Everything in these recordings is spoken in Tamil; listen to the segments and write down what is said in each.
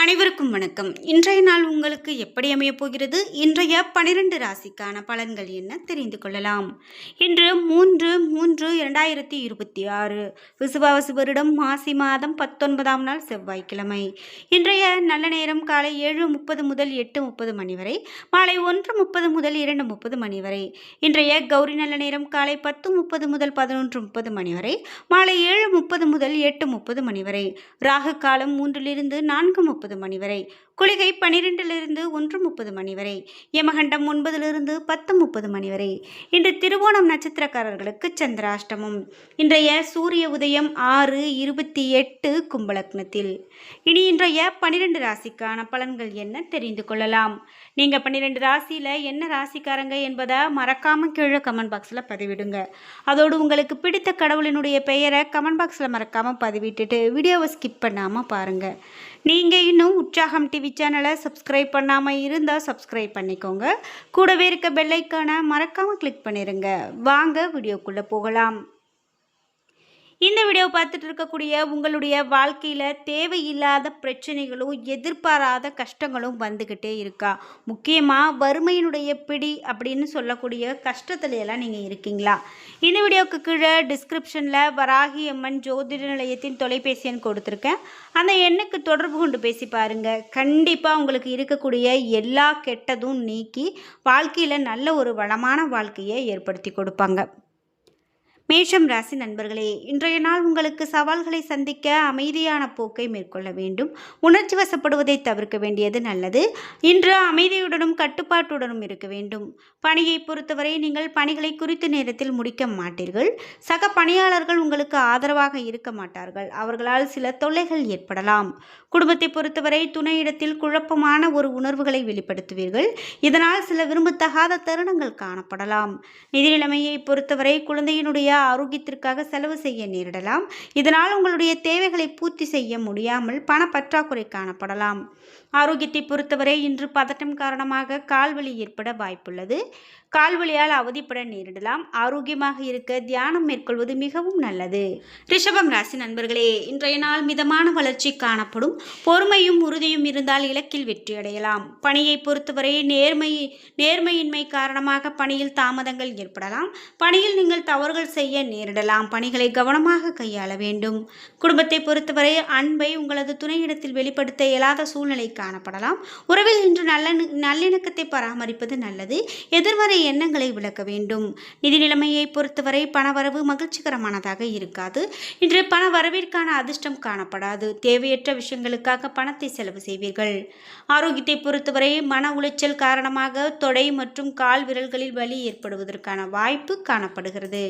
அனைவருக்கும் வணக்கம். இன்றைய நாள் உங்களுக்கு எப்படி அமையப் போகிறது? இன்றைய 12 ராசிக்கான பலன்கள் என்ன தெரிந்து கொள்ளலாம். இன்று 3/3/2026 விசுவாவசு வருடம் மாசி மாதம் 19ஆம் நாள் செவ்வாய்க்கிழமை. இன்றைய நல்ல நேரம் காலை 7:30 முதல் 8:30 மணி வரை, மாலை 1:30 முதல் 2:30 மணி வரை. இன்றைய கௌரி நல்ல நேரம் காலை 10:30 முதல் 11:30 மணி வரை, மாலை 7:30 முதல் 8:30 மணி வரை. ராகு காலம் 3லிருந்து 4:30 மணி வரை. குளிகை 12லிருந்து 1:30 மணி வரை. யமகண்டம் 9லிருந்து 10:30 மணி வரை. இன்று திருவோணம் நட்சத்திரக்காரர்களுக்கு சந்திராஷ்டமம். இன்றைய சூரிய உதயம் 6:28 கும்பலக்னத்தில். இனி இன்றைய 12 ராசிக்கான பலன்கள் என்ன தெரிந்து கொள்ளலாம். நீங்க 12 ராசியில என்ன ராசிக்காரங்க என்பதை மறக்காம கீழே கமெண்ட் பாக்ஸ்ல பதிவிடுங்க. அதோடு உங்களுக்கு பிடித்த கடவுளினுடைய பெயரை கமெண்ட் பாக்ஸ்ல மறக்காம பதிவிட்டுட்டு வீடியோவை ஸ்கிப் பண்ணாம பாருங்க. நீங்கள் இன்னும் உற்சாகம் டிவி சேனலை சப்ஸ்கிரைப் பண்ணாமல் இருந்தால் சப்ஸ்கிரைப் பண்ணிக்கோங்க. கூடவே இருக்க பெல் ஐக்கானை மறக்காமல் கிளிக் பண்ணிடுங்க. வாங்க வீடியோக்குள்ளே போகலாம். இந்த வீடியோ பார்த்துட்டு இருக்கக்கூடிய உங்களுடைய வாழ்க்கையில் தேவையில்லாத பிரச்சனைகளும் எதிர்பாராத கஷ்டங்களும் வந்துக்கிட்டே இருக்கா? முக்கியமாக வறுமையினுடைய பிடி அப்படின்னு சொல்லக்கூடிய கஷ்டத்துல எல்லாம் நீங்கள் இருக்கீங்களா? இந்த வீடியோவுக்கு கீழே டிஸ்கிரிப்ஷனில் வராகி அம்மன் ஜோதிட நிலையத்தின் தொலைபேசி எண் கொடுத்துருக்கேன். அந்த எண்ணுக்கு தொடர்பு கொண்டு பேசி பாருங்கள். கண்டிப்பாக உங்களுக்கு இருக்கக்கூடிய எல்லா கெட்டதும் நீக்கி வாழ்க்கையில் நல்ல ஒரு வளமான வாழ்க்கையை ஏற்படுத்தி கொடுப்பாங்க. மேஷம் ராசி நண்பர்களே, இன்றைய நாள் உங்களுக்கு சவால்களை சந்திக்க அமைதியான போக்கை மேற்கொள்ள வேண்டும். உணர்ச்சி வசப்படுவதை தவிர்க்க வேண்டியது நல்லது. இன்று அமைதியுடனும் கட்டுப்பாட்டுடனும் இருக்க வேண்டும். பணியை பொறுத்தவரை நீங்கள் பணிகளை குறித்த நேரத்தில் முடிக்க மாட்டீர்கள். சக பணியாளர்கள் உங்களுக்கு ஆதரவாக இருக்க மாட்டார்கள். அவர்களால் சில தொல்லைகள் ஏற்படலாம். குடும்பத்தை பொறுத்தவரை துணையிடத்தில் குழப்பமான ஒரு உணர்வுகளை வெளிப்படுத்துவீர்கள். இதனால் சில விரும்பத்தகாத தருணங்கள் காணப்படலாம். நிதி நிலைமையை பொறுத்தவரை குழந்தையினுடைய ஆரோக்கியத்திற்காக செலவு செய்ய நேரிடலாம். இதனால் உங்களுடைய தேவைகளை பூர்த்தி செய்ய முடியாமல் பண பற்றாக்குறை காணப்படலாம். ஆரோக்கியத்தை பொறுத்தவரை இன்று பதட்டம் காரணமாக கால்வலி ஏற்பட வாய்ப்புள்ளது. கால்வலியால் அவதிப்பட நேரிடலாம். ஆரோக்கியமாக இருக்க தியானம் மேற்கொள்வது மிகவும் நல்லது. ரிஷபம் ராசி நண்பர்களே, இன்றைய நாள் மிதமான வளர்ச்சி காணப்படும். பொறுமையும் உறுதியும் இருந்தால் இலக்கில் வெற்றி அடையலாம். பணியை பொறுத்தவரை நேர்மையின்மை காரணமாக பணியில் தாமதங்கள் ஏற்படலாம். பணியில் நீங்கள் தவறுகள் செய்ய நேரிடலாம். பணிகளை கவனமாக கையாள வேண்டும். குடும்பத்தை பொறுத்தவரை அன்பை உங்களது துணையிடத்தில் வெளிப்படுத்த இயலாத சூழ்நிலை காணப்படலாம். உறவில் இன்று நல்லிணக்கத்தை பராமரிப்பது நல்லது. எதிர்மறை எண்ணங்களை விளக்க வேண்டும். நிதி நிலைமையை பொறுத்தவரை பணவரவு மகிழ்ச்சிகரமானதாக இருக்காது. இன்று பண வரவிற்கான அதிர்ஷ்டம் காணப்படாது. தேவையற்ற விஷயங்களுக்காக பணத்தை செலவு செய்வீர்கள். ஆரோக்கியத்தை பொறுத்தவரை மன உளைச்சல் காரணமாக தொடை மற்றும் கால் விரல்களில் வலி ஏற்படுவதற்கான வாய்ப்பு காணப்படுகிறது.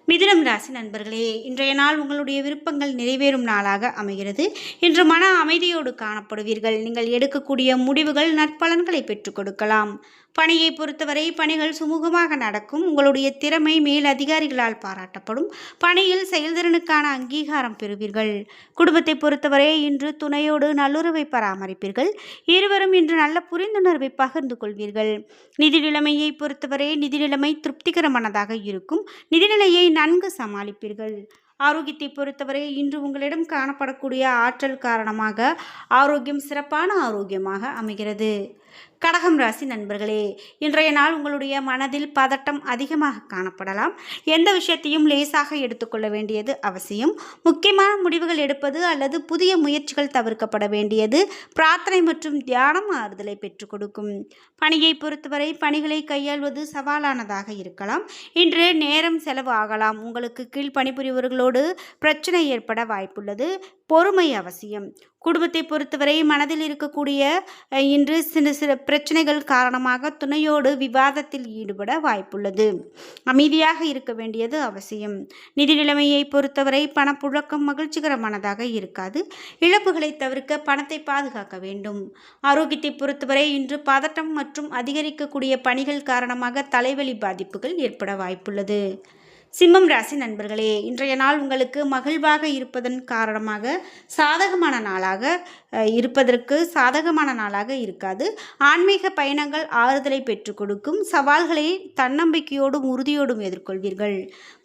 மிதுனம் ராசி நண்பர்களே, இன்றைய நாள் உங்களுடைய விருப்பங்கள் நிறைவேறும் நாளாக அமைகிறது. இன்று மன அமைதியோடு காணப்படுவீர்கள். நீங்கள் எடுக்கக்கூடிய முடிவுகள் நற்பலன்களை பெற்றுக் கொடுக்கலாம். பணியை பொறுத்தவரை பணிகள் சுமூகமாக நடக்கும். உங்களுடைய திறமை மேல் அதிகாரிகளால் பாராட்டப்படும். பணியில் செயல்திறனுக்கான அங்கீகாரம் பெறுவீர்கள். குடும்பத்தை பொறுத்தவரை இன்று துணையோடு நல்லுறவை பராமரிப்பீர்கள். இருவரும் இன்று நல்ல புரிந்துணர்வை பகிர்ந்து கொள்வீர்கள். நிதி நிலைமையை பொறுத்தவரை நிதி நிலைமை திருப்திகரமானதாக இருக்கும். நிதிநிலையை நன்கு சமாளிப்பீர்கள். ஆரோக்கியத்தை பொறுத்தவரை இன்று உங்களிடம் காணப்படக்கூடிய ஆற்றல் காரணமாக ஆரோக்கியம் சிறப்பான ஆரோக்கியமாக அமைகிறது. கடகம் ராசி நண்பர்களே, இன்றைய நாள் உங்களுடைய மனதில் பதட்டம் அதிகமாக காணப்படலாம். எந்த விஷயத்தையும் லேசாக எடுத்துக்கொள்ள வேண்டியது அவசியம். முக்கியமான முடிவுகள் எடுப்பது அல்லது புதிய முயற்சிகள் தவிர்க்கப்பட வேண்டியது. பிரார்த்தனை மற்றும் தியானம் ஆறுதலை பெற்றுக் கொடுக்கும். பணியை பொறுத்தவரை பணிகளை கையாள்வது சவாலானதாக இருக்கலாம். இன்று நேரம் செலவு ஆகலாம். உங்களுக்கு கீழ் பணிபுரிவர்களோடு பிரச்சனை ஏற்பட வாய்ப்புள்ளது. பொறுமை அவசியம். குடும்பத்தை பொறுத்தவரை மனதில் இருக்கக்கூடிய இன்று சில பிரச்சனைகள் காரணமாக துணையோடு விவாதத்தில் ஈடுபட வாய்ப்புள்ளது. அமைதியாக இருக்க வேண்டியது அவசியம். நிதி நிலைமையை பொறுத்தவரை பணப்புழக்கம் மகிழ்ச்சிகரமானதாக இருக்காது. இழப்புகளை தவிர்க்க பணத்தை பாதுகாக்க வேண்டும். ஆரோக்கியத்தை பொறுத்தவரை இன்று பதட்டம் மற்றும் அதிகரிக்கக்கூடிய பணிகள் காரணமாக தலைவலி பாதிப்புகள் ஏற்பட வாய்ப்புள்ளது. சிம்மம் ராசி நண்பர்களே, இன்றைய நாள் உங்களுக்கு மகிழ்வாக இருப்பதன் காரணமாக சாதகமான நாளாக இருக்காது. ஆன்மீக பயணங்கள் ஆறுதலை பெற்றுக் கொடுக்கும். சவால்களை தன்னம்பிக்கையோடும் உறுதியோடும் எதிர்கொள்வீர்கள்.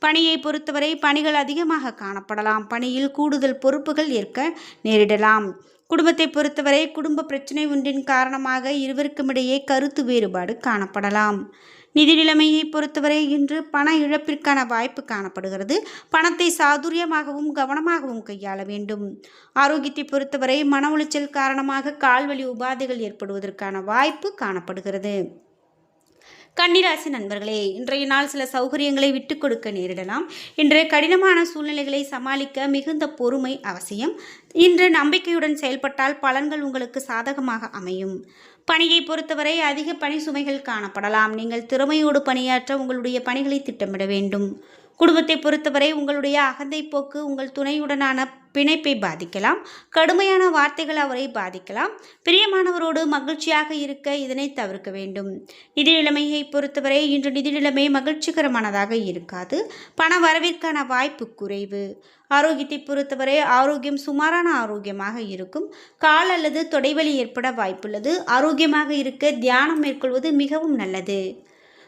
பணியை பொறுத்தவரை பணிகள் அதிகமாக காணப்படலாம். பணியில் கூடுதல் பொறுப்புகள் ஏற்க நேரிடலாம். குடும்பத்தை பொறுத்தவரை குடும்ப பிரச்சனை ஒன்றின் காரணமாக இருவருக்கும் இடையே கருத்து வேறுபாடு காணப்படலாம். நிதி நிலைமையை பொறுத்தவரை இன்று பண இழப்பிற்கான வாய்ப்பு காணப்படுகிறது. பணத்தை சாதுரியமாகவும் கவனமாகவும் கையாள வேண்டும். ஆரோக்கியத்தை பொறுத்தவரை மன உளைச்சல் காரணமாக கால்வலி உபாதைகள் ஏற்படுவதற்கான வாய்ப்பு காணப்படுகிறது. கன்னிராசி நண்பர்களே, இன்றைய நாள் சில சௌகரியங்களை விட்டு கொடுக்க நேரிடலாம். இன்று கடினமான சூழ்நிலைகளை சமாளிக்க மிகுந்த பொறுமை அவசியம். இன்று நம்பிக்கையுடன் செயல்பட்டால் பலன்கள் உங்களுக்கு சாதகமாக அமையும். பணியை பொறுத்தவரை அதிக பணி சுமைகள் காணப்படலாம். நீங்கள் திறமையோடு பணியாற்ற உங்களுடைய பணிகளை திட்டமிட வேண்டும். குடும்பத்தை பொறுத்தவரை உங்களுடைய அகந்தை போக்கு உங்கள் துணையுடனான பிணைப்பை பாதிக்கலாம். கடுமையான வார்த்தைகள் அவரை பாதிக்கலாம். பிரியமானவரோடு மகிழ்ச்சியாக இருக்க இதனை தவிர்க்க வேண்டும். நிதி நிலைமையை பொறுத்தவரை இன்று நிதி நிலைமை மகிழ்ச்சிகரமானதாக இருக்காது. பண வரவிற்கான வாய்ப்பு குறைவு. ஆரோக்கியத்தை பொறுத்தவரை ஆரோக்கியம் சுமாரான ஆரோக்கியமாக இருக்கும். கால் அல்லது தொடைவலி ஏற்பட வாய்ப்புள்ளது. ஆரோக்கியமாக இருக்க தியானம் மேற்கொள்வது மிகவும் நல்லது.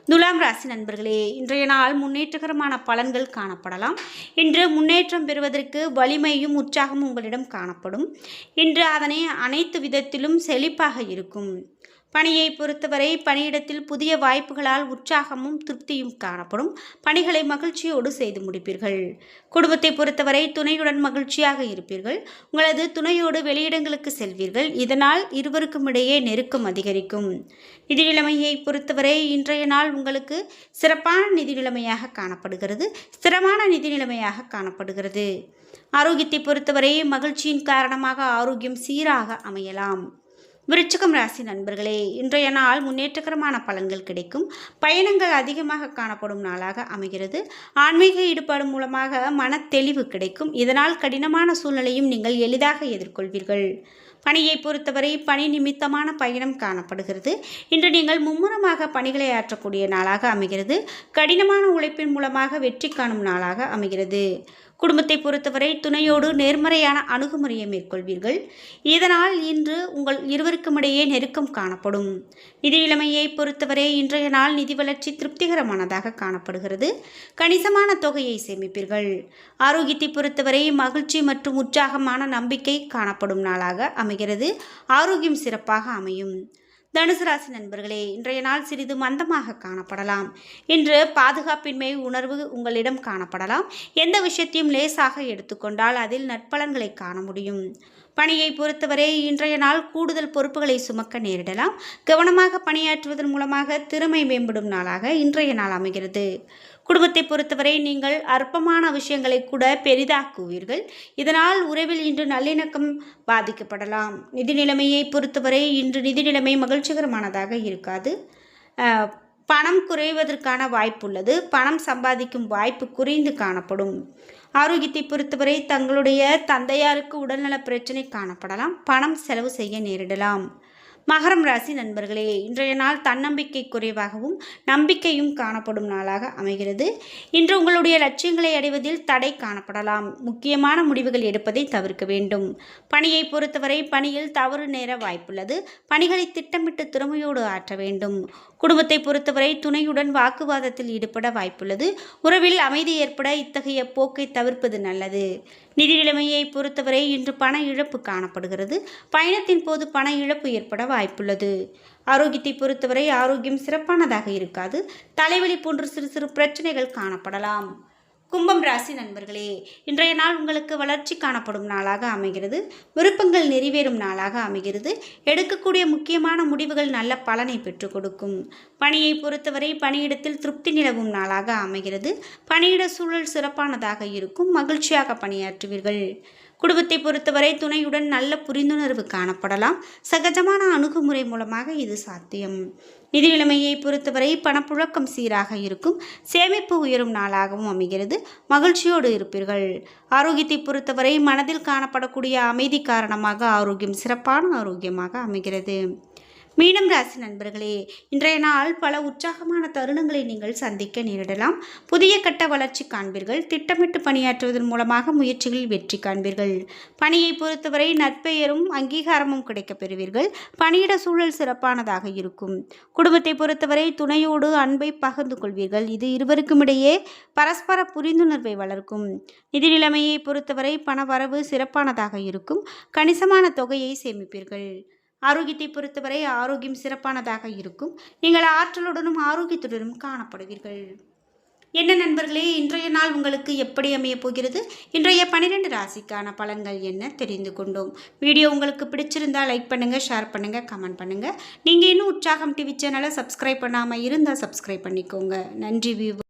துலாம் ராசி நண்பர்களே, இன்றைய நாள் முன்னேற்றகரமான பலன்கள் காணப்படலாம். இன்று முன்னேற்றம் பெறுவதற்கு வலிமையும் உற்சாகமும் உங்களிடம் காணப்படும். இன்று அதனை அனைத்து விதத்திலும் செழிப்பாக இருக்கும். பணியை பொறுத்தவரை பணியிடத்தில் புதிய வாய்ப்புகளால் உற்சாகமும் திருப்தியும் காணப்படும். பணிகளை மகிழ்ச்சியோடு செய்து முடிப்பீர்கள். குடும்பத்தை பொறுத்தவரை துணையுடன் மகிழ்ச்சியாக இருப்பீர்கள். உங்களது துணையோடு வெளியிடங்களுக்கு செல்வீர்கள். இதனால் இருவருக்கும் இடையே நெருக்கம் அதிகரிக்கும். நிதி நிலைமையை பொறுத்தவரை இன்றைய நாள் உங்களுக்கு சிறப்பான நிதி நிலைமையாக காணப்படுகிறது. ஸ்திரமான நிதி நிலைமையாக காணப்படுகிறது. ஆரோக்கியத்தை பொறுத்தவரை மகிழ்ச்சியின் காரணமாக ஆரோக்கியம் சீராக அமையலாம். விருச்சிகம் ராசி நண்பர்களே, இன்றைய நாள் முன்னேற்றகரமான பலன்கள் கிடைக்கும். பயணங்கள் அதிகமாக காணப்படும் நாளாக அமைகிறது. ஆன்மீக ஈடுபாடு மூலமாக மன தெளிவு கிடைக்கும். இதனால் கடினமான சூழ்நிலையும் நீங்கள் எளிதாக எதிர்கொள்வீர்கள். பணியை பொறுத்தவரை பணி நிமித்தமான பயணம் காணப்படுகிறது. இன்று நீங்கள் மும்முரமாக பணிகளை ஆற்றக்கூடிய நாளாக அமைகிறது. கடினமான உழைப்பின் மூலமாக வெற்றி காணும் நாளாக அமைகிறது. குடும்பத்தை பொறுத்தவரை துணையோடு நேர்மறையான அணுகுமுறையை மேற்கொள்வீர்கள். இதனால் இன்று உங்கள் இருவருக்கும் இடையே நெருக்கம் காணப்படும். நிதி நிலைமையை பொறுத்தவரை இன்றைய நாள் நிதி வளர்ச்சி திருப்திகரமானதாக காணப்படுகிறது. கணிசமான தொகையை சேமிப்பீர்கள். ஆரோக்கியத்தை பொறுத்தவரை மகிழ்ச்சி மற்றும் உற்சாகமான நம்பிக்கை காணப்படும் நாளாக அமைகிறது. ஆரோக்கியம் சிறப்பாக அமையும். தனுசு ராசி நண்பர்களே, இன்றைய நாள் சிறிது மந்தமாக காணப்படலாம். இன்று பாதுகாப்பின்மை உணர்வு உங்களிடம் காணப்படலாம். எந்த விஷயத்தையும் லேசாக எடுத்துக்கொண்டால் அதில் நற்பலன்களை காண முடியும். பணியை பொறுத்தவரை இன்றைய நாள் கூடுதல் பொறுப்புகளை சுமக்க நேரிடலாம். கவனமாக பணியாற்றுவதன் மூலமாக திறமை மேம்படும் நாளாக இன்றைய நாள் அமைகிறது. குடும்பத்தை பொறுத்தவரை நீங்கள் அற்பமான விஷயங்களை கூட பெரிதாக்குவீர்கள். இதனால் உறவில் இன்று நல்லிணக்கம் பாதிக்கப்படலாம். நிதி நிலைமையை பொறுத்தவரை இன்று நிதி நிலைமை மகிழ்ச்சிகரமானதாக இருக்காது. பணம் குறைவதற்கான வாய்ப்புள்ளது. பணம் சம்பாதிக்கும் வாய்ப்பு குறைந்து காணப்படும். ஆரோக்கியத்தை பொறுத்தவரை தங்களுடைய தந்தையாருக்கு உடல்நல பிரச்சனை காணப்படலாம். பணம் செலவு செய்ய நேரிடலாம். மகரம் ராசி நண்பர்களே, இன்றைய நாள் தன்னம்பிக்கை குறைவாகவும் நம்பிக்கையும் காணப்படும் நாளாக அமைகிறது. இன்று உங்களுடைய லட்சியங்களை அடைவதில் தடை காணப்படலாம். முக்கியமான முடிவுகள் எடுப்பதை தவிர்க்க வேண்டும். பணியை பொறுத்தவரை பணியில் தவறு நேர வாய்ப்புள்ளது. பணிகளை திட்டமிட்டு திறமையோடு ஆற்ற வேண்டும். குடும்பத்தை பொறுத்தவரை துணையுடன் வாக்குவாதத்தில் ஈடுபட வாய்ப்புள்ளது. உறவில் அமைதி ஏற்பட இத்தகைய போக்கை தவிர்ப்பது நல்லது. நிதி நிலைமையை பொறுத்தவரை இன்று பண இழப்பு காணப்படுகிறது. பயணத்தின் போது பண இழப்பு ஏற்பட வாய்ப்புள்ளது. ஆரோக்கியத்தை பொறுத்தவரை ஆரோக்கியம் சிறப்பானதாக இருக்காது. தலைவலி போன்ற சிறு சிறு பிரச்சனைகள் காணப்படலாம். கும்பம் ராசி நண்பர்களே, இன்றைய நாள் உங்களுக்கு வளர்ச்சி காணப்படும் நாளாக அமைகிறது. விருப்பங்கள் நிறைவேறும் நாளாக அமைகிறது. எடுக்கக்கூடிய முக்கியமான முடிவுகள் நல்ல பலனை பெற்றுக் கொடுக்கும். பணியை பொறுத்தவரை பணியிடத்தில் திருப்தி நிலவும் நாளாக அமைகிறது. பணியிட சூழல் சிறப்பானதாக இருக்கும். மகிழ்ச்சியாக பணியாற்றுவீர்கள். குடும்பத்தை பொறுத்தவரை துணையுடன் நல்ல புரிந்துணர்வு காணப்படலாம். சகஜமான அணுகுமுறை மூலமாக இது சாத்தியம். நிதி நிலைமையை பொறுத்தவரை பணப்புழக்கம் சீராக இருக்கும். சேமிப்பு உயரும் நாளாகவும் அமைகிறது. மகிழ்ச்சியோடு இருப்பீர்கள். ஆரோக்கியத்தை பொறுத்தவரை மனதில் காணப்படக்கூடிய அமைதி காரணமாக ஆரோக்கியம் சிறப்பான ஆரோக்கியமாக அமைகிறது. மீனம் ராசி நண்பர்களே, இன்றைய நாள் பல உற்சாகமான தருணங்களை நீங்கள் சந்திக்க நேரிடலாம். புதிய கட்ட வளர்ச்சி காண்பீர்கள். திட்டமிட்டு பணியாற்றுவதன் மூலமாக முயற்சிகளில் வெற்றி காண்பீர்கள். பணியை பொறுத்தவரை நற்பெயரும் அங்கீகாரமும் கிடைக்கப் பெறுவீர்கள். பணியிட சூழல் சிறப்பானதாக இருக்கும். குடும்பத்தை பொறுத்தவரை துணையோடு அன்பை பகிர்ந்து கொள்வீர்கள். இது இருவருக்கும் இடையே பரஸ்பர புரிந்துணர்வை வளர்க்கும். நிதி நிலைமையை பொறுத்தவரை பண வரவு சிறப்பானதாக இருக்கும். கணிசமான தொகையை சேமிப்பீர்கள். ஆரோக்கியத்தை பொறுத்தவரை ஆரோக்கியம் சிறப்பானதாக இருக்கும். நீங்கள் ஆற்றலுடனும் ஆரோக்கியத்துடனும் காணப்படுவீர்கள். என்ன நண்பர்களே, இன்றைய நாள் உங்களுக்கு எப்படி அமைய போகிறது? இன்றைய 12 ராசிக்கான பலன்கள் என்ன தெரிந்து கொண்டோம். வீடியோ உங்களுக்கு பிடிச்சிருந்தால் லைக் பண்ணுங்கள், ஷேர் பண்ணுங்கள், கமெண்ட் பண்ணுங்கள். நீங்கள் இன்னும் உற்சாகம் டிவி சேனலை சப்ஸ்கிரைப் பண்ணாமல் இருந்தால் சப்ஸ்கிரைப் பண்ணிக்கோங்க. நன்றி வியூ.